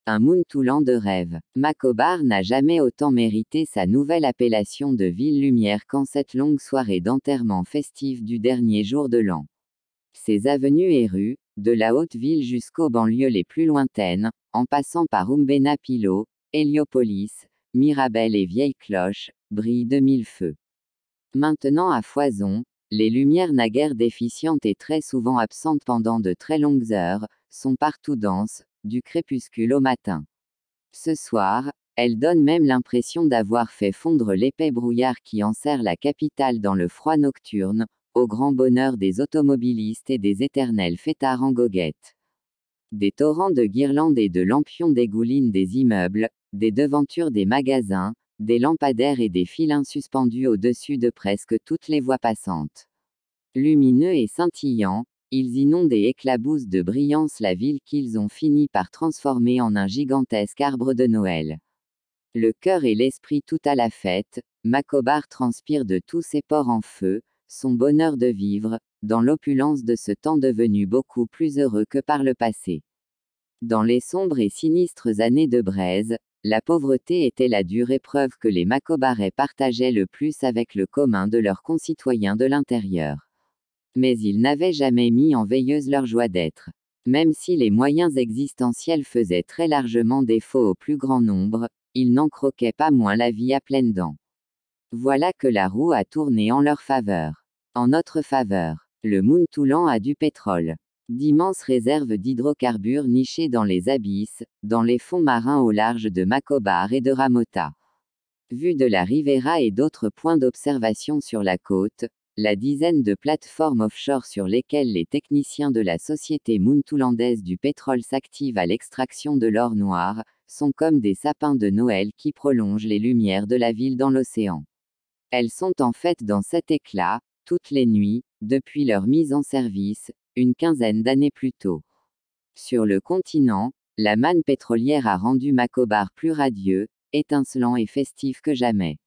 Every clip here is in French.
Un Muntouland de rêve. Macobar n'a jamais autant mérité sa nouvelle appellation de ville-lumière qu'en cette longue soirée d'enterrement festif du dernier jour de l'an. Ses avenues et rues, de la haute ville jusqu'aux banlieues les plus lointaines, en passant par Umbena Pilo, Héliopolis, Mirabel et Vieille Cloche, brillent de mille feux. Maintenant à foison, les lumières naguère déficientes et très souvent absentes pendant de très longues heures, sont partout denses, du crépuscule au matin. Ce soir, elles donnent même l'impression d'avoir fait fondre l'épais brouillard qui enserre la capitale dans le froid nocturne, au grand bonheur des automobilistes et des éternels fêtards en goguette. Des torrents de guirlandes et de lampions dégoulinent des immeubles, des devantures des magasins, des lampadaires et des filins suspendus au-dessus de presque toutes les voies passantes. Lumineux et scintillants, ils inondent et éclaboussent de brillance la ville qu'ils ont fini par transformer en un gigantesque arbre de Noël. Le cœur et l'esprit tout à la fête, Macobar transpire de tous ses pores en feu, son bonheur de vivre, dans l'opulence de ce temps devenu beaucoup plus heureux que par le passé. Dans les sombres et sinistres années de braise, la pauvreté était la dure épreuve que les Macobarais partageaient le plus avec le commun de leurs concitoyens de l'intérieur. Mais ils n'avaient jamais mis en veilleuse leur joie d'être. Même si les moyens existentiels faisaient très largement défaut au plus grand nombre, ils n'en croquaient pas moins la vie à pleines dents. Voilà que la roue a tourné en leur faveur. En notre faveur, le Muntouland a du pétrole. D'immenses réserves d'hydrocarbures nichées dans les abysses, dans les fonds marins au large de Macobar et de Ramota. Vu de la Rivera et d'autres points d'observation sur la côte, la dizaine de plateformes offshore sur lesquelles les techniciens de la société muntoulandaise du pétrole s'activent à l'extraction de l'or noir, sont comme des sapins de Noël qui prolongent les lumières de la ville dans l'océan. Elles sont en fait dans cet éclat, toutes les nuits, depuis leur mise en service, une quinzaine d'années plus tôt. Sur le continent, la manne pétrolière a rendu Macobar plus radieux, étincelant et festif que jamais.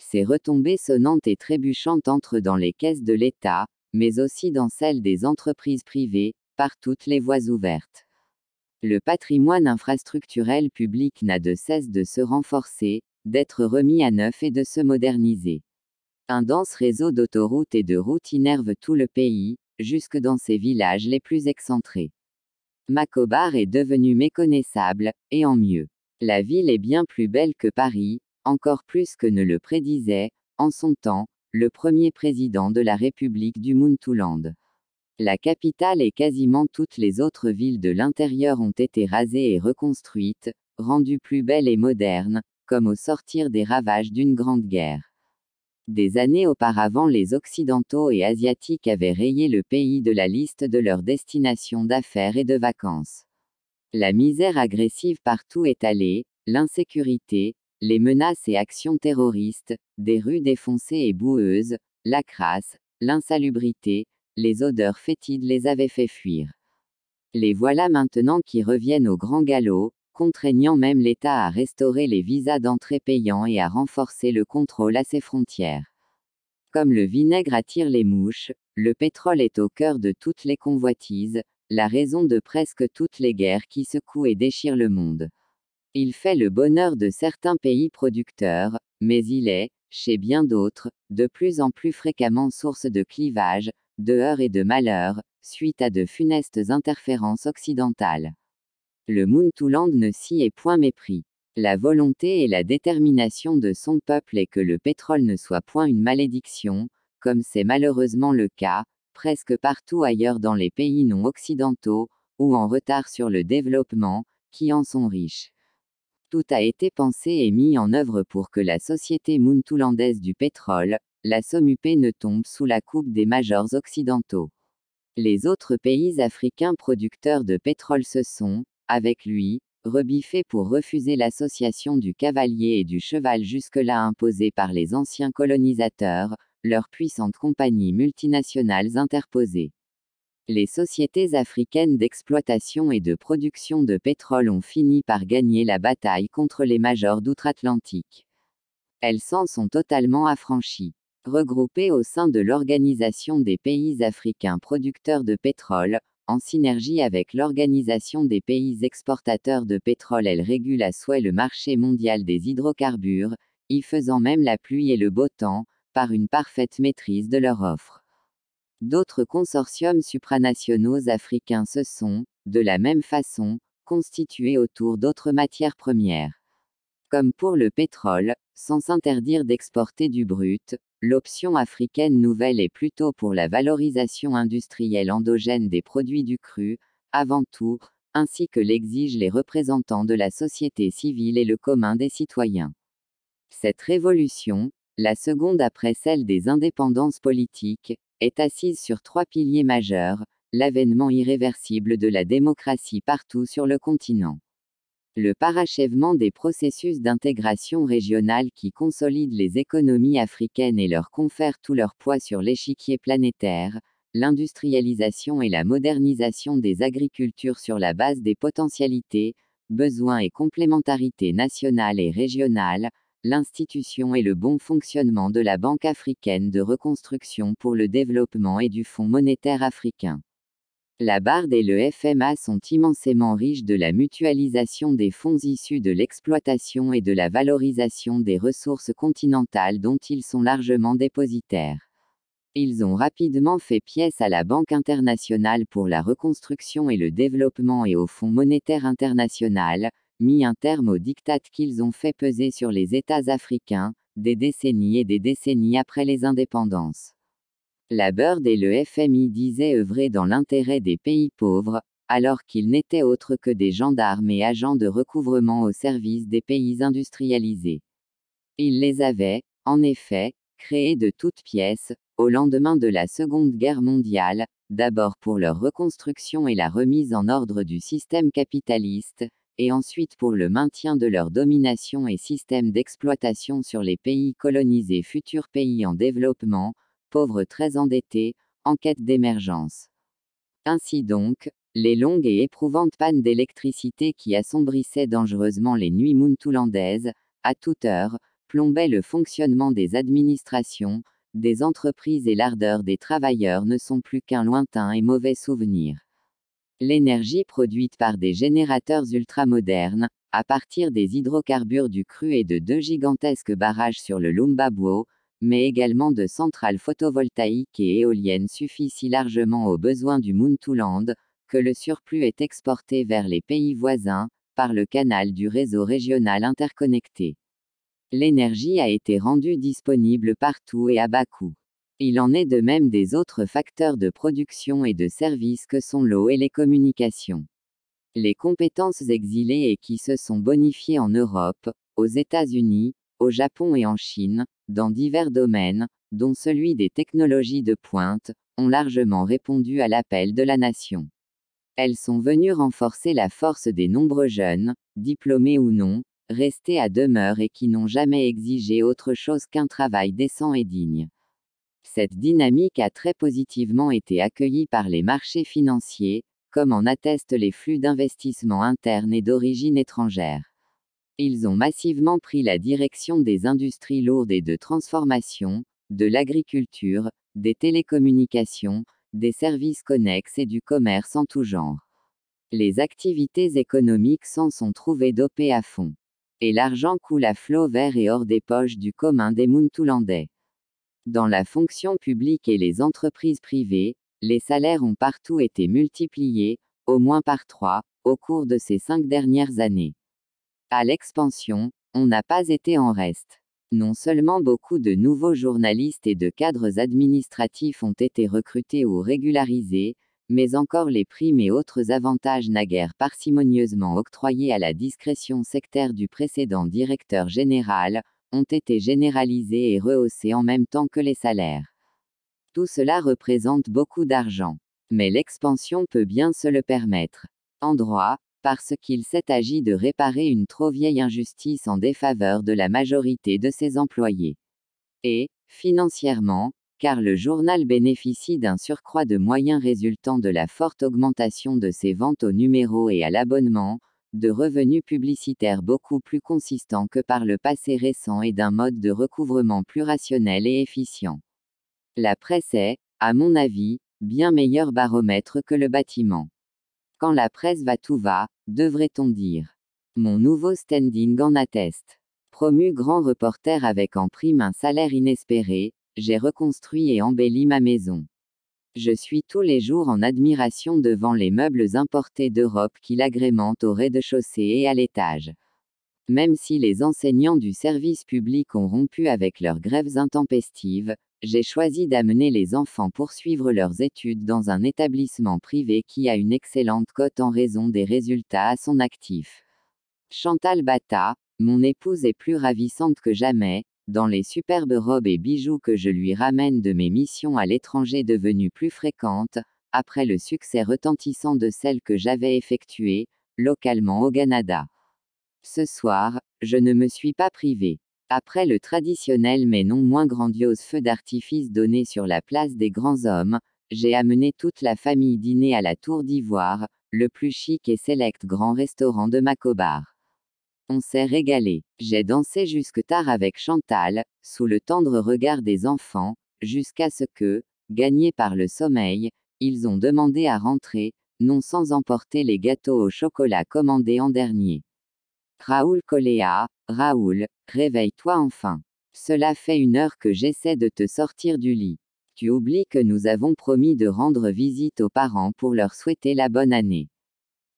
Ces retombées sonnantes et trébuchantes entrent dans les caisses de l'État, mais aussi dans celles des entreprises privées, par toutes les voies ouvertes. Le patrimoine infrastructurel public n'a de cesse de se renforcer, d'être remis à neuf et de se moderniser. Un dense réseau d'autoroutes et de routes innerve tout le pays, jusque dans ses villages les plus excentrés. Macobar est devenu méconnaissable, et en mieux. La ville est bien plus belle que Paris, encore plus que ne le prédisait, en son temps, le premier président de la République du Muntouland. La capitale et quasiment toutes les autres villes de l'intérieur ont été rasées et reconstruites, rendues plus belles et modernes, comme au sortir des ravages d'une grande guerre. Des années auparavant, les Occidentaux et Asiatiques avaient rayé le pays de la liste de leurs destinations d'affaires et de vacances. La misère agressive partout étalée, l'insécurité, les menaces et actions terroristes, des rues défoncées et boueuses, la crasse, l'insalubrité, les odeurs fétides les avaient fait fuir. Les voilà maintenant qui reviennent au grand galop, contraignant même l'État à restaurer les visas d'entrée payants et à renforcer le contrôle à ses frontières. Comme le vinaigre attire les mouches, le pétrole est au cœur de toutes les convoitises, la raison de presque toutes les guerres qui secouent et déchirent le monde. Il fait le bonheur de certains pays producteurs, mais il est, chez bien d'autres, de plus en plus fréquemment source de clivages, de heurts et de malheurs, suite à de funestes interférences occidentales. Le Muntouland ne s'y est point mépris. La volonté et la détermination de son peuple est que le pétrole ne soit point une malédiction, comme c'est malheureusement le cas, presque partout ailleurs dans les pays non occidentaux, ou en retard sur le développement, qui en sont riches. Tout a été pensé et mis en œuvre pour que la société muntoulandaise du pétrole, la SOMUP, ne tombe sous la coupe des majors occidentaux. Les autres pays africains producteurs de pétrole se sont, avec lui, rebiffés pour refuser l'association du cavalier et du cheval jusque-là imposée par les anciens colonisateurs, leurs puissantes compagnies multinationales interposées. Les sociétés africaines d'exploitation et de production de pétrole ont fini par gagner la bataille contre les majors d'outre-Atlantique. Elles s'en sont totalement affranchies. Regroupées au sein de l'Organisation des pays africains producteurs de pétrole, en synergie avec l'Organisation des pays exportateurs de pétrole. Elle régule à souhait le marché mondial des hydrocarbures, y faisant même la pluie et le beau temps, par une parfaite maîtrise de leur offre. D'autres consortiums supranationaux africains se sont, de la même façon, constitués autour d'autres matières premières. Comme pour le pétrole, sans s'interdire d'exporter du brut, l'option africaine nouvelle est plutôt pour la valorisation industrielle endogène des produits du cru, avant tout, ainsi que l'exigent les représentants de la société civile et le commun des citoyens. Cette révolution, la seconde après celle des indépendances politiques, est assise sur trois piliers majeurs: l'avènement irréversible de la démocratie partout sur le continent, le parachèvement des processus d'intégration régionale qui consolident les économies africaines et leur confèrent tout leur poids sur l'échiquier planétaire, l'industrialisation et la modernisation des agricultures sur la base des potentialités, besoins et complémentarités nationales et régionales, l'institution et le bon fonctionnement de la Banque africaine de reconstruction pour le développement et du Fonds monétaire africain. La BARD et le FMA sont immensément riches de la mutualisation des fonds issus de l'exploitation et de la valorisation des ressources continentales dont ils sont largement dépositaires. Ils ont rapidement fait pièce à la Banque internationale pour la reconstruction et le développement et au Fonds monétaire international, mis un terme au diktat qu'ils ont fait peser sur les États africains, des décennies et des décennies après les indépendances. La BERD et le FMI disaient œuvrer dans l'intérêt des pays pauvres, alors qu'ils n'étaient autres que des gendarmes et agents de recouvrement au service des pays industrialisés. Ils les avaient, en effet, créés de toutes pièces, au lendemain de la Seconde Guerre mondiale, d'abord pour leur reconstruction et la remise en ordre du système capitaliste, et ensuite pour le maintien de leur domination et système d'exploitation sur les pays colonisés, futurs pays en développement, pauvres très endettés, en quête d'émergence. Ainsi donc, les longues et éprouvantes pannes d'électricité qui assombrissaient dangereusement les nuits muntoulandaises, à toute heure, plombaient le fonctionnement des administrations, des entreprises et l'ardeur des travailleurs ne sont plus qu'un lointain et mauvais souvenir. L'énergie produite par des générateurs ultramodernes, à partir des hydrocarbures du cru et de deux gigantesques barrages sur le Lumbabwo, mais également de centrales photovoltaïques et éoliennes, suffit si largement aux besoins du Muntouland, que le surplus est exporté vers les pays voisins, par le canal du réseau régional interconnecté. L'énergie a été rendue disponible partout et à bas coût. Il en est de même des autres facteurs de production et de services que sont l'eau et les communications. Les compétences exilées et qui se sont bonifiées en Europe, aux États-Unis, au Japon et en Chine, dans divers domaines, dont celui des technologies de pointe, ont largement répondu à l'appel de la nation. Elles sont venues renforcer la force des nombreux jeunes, diplômés ou non, restés à demeure et qui n'ont jamais exigé autre chose qu'un travail décent et digne. Cette dynamique a très positivement été accueillie par les marchés financiers, comme en attestent les flux d'investissements internes et d'origine étrangère. Ils ont massivement pris la direction des industries lourdes et de transformation, de l'agriculture, des télécommunications, des services connexes et du commerce en tout genre. Les activités économiques s'en sont trouvées dopées à fond. Et l'argent coule à flot vert et hors des poches du commun des Muntoulandais. Dans la fonction publique et les entreprises privées, les salaires ont partout été multipliés, au moins par 3, au cours de ces 5 dernières années. À l'expansion, on n'a pas été en reste. Non seulement beaucoup de nouveaux journalistes et de cadres administratifs ont été recrutés ou régularisés, mais encore les primes et autres avantages naguère parcimonieusement octroyés à la discrétion sectaire du précédent directeur général, ont été généralisés et rehaussés en même temps que les salaires. Tout cela représente beaucoup d'argent. Mais l'expansion peut bien se le permettre. En droit, parce qu'il s'est agi de réparer une trop vieille injustice en défaveur de la majorité de ses employés. Et, financièrement, car le journal bénéficie d'un surcroît de moyens résultant de la forte augmentation de ses ventes au numéro et à l'abonnement, de revenus publicitaires beaucoup plus consistants que par le passé récent et d'un mode de recouvrement plus rationnel et efficient. La presse est, à mon avis, bien meilleur baromètre que le bâtiment. Quand la presse va tout va, devrait-on dire. Mon nouveau standing en atteste. Promu grand reporter avec en prime un salaire inespéré, j'ai reconstruit et embelli ma maison. Je suis tous les jours en admiration devant les meubles importés d'Europe qui l'agrémentent au rez-de-chaussée et à l'étage. Même si les enseignants du service public ont rompu avec leurs grèves intempestives, j'ai choisi d'amener les enfants poursuivre leurs études dans un établissement privé qui a une excellente cote en raison des résultats à son actif. Chantal Bata, mon épouse est plus ravissante que jamais, dans les superbes robes et bijoux que je lui ramène de mes missions à l'étranger devenues plus fréquentes, après le succès retentissant de celles que j'avais effectuées, localement au Canada. Ce soir, je ne me suis pas privé. Après le traditionnel mais non moins grandiose feu d'artifice donné sur la place des grands hommes, j'ai amené toute la famille dîner à la Tour d'Ivoire, le plus chic et sélect grand restaurant de Macobar. On s'est régalé. J'ai dansé jusque tard avec Chantal, sous le tendre regard des enfants, jusqu'à ce que, gagnés par le sommeil, ils ont demandé à rentrer, non sans emporter les gâteaux au chocolat commandés en dernier. Raoul Coléa, Raoul, réveille-toi enfin. Cela fait 1 heure que j'essaie de te sortir du lit. Tu oublies que nous avons promis de rendre visite aux parents pour leur souhaiter la bonne année.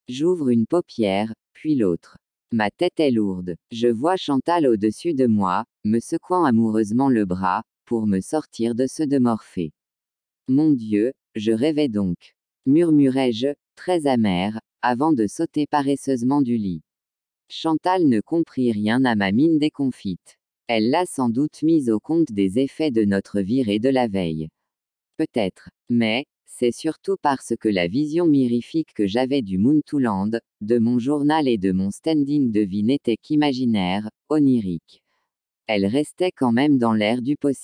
J'ouvre une paupière, puis l'autre. Ma tête est lourde. Je vois Chantal au-dessus de moi, me secouant amoureusement le bras, pour me sortir de ce de Morphée. Mon Dieu, je rêvais donc. Murmurai-je, très amer, avant de sauter paresseusement du lit. Chantal ne comprit rien à ma mine déconfite. Elle l'a sans doute mise au compte des effets de notre virée de la veille. Peut-être. Mais, c'est surtout parce que la vision mirifique que j'avais du Muntouland, de mon journal et de mon standing de vie n'était qu'imaginaire, onirique. Elle restait quand même dans l'air du possible.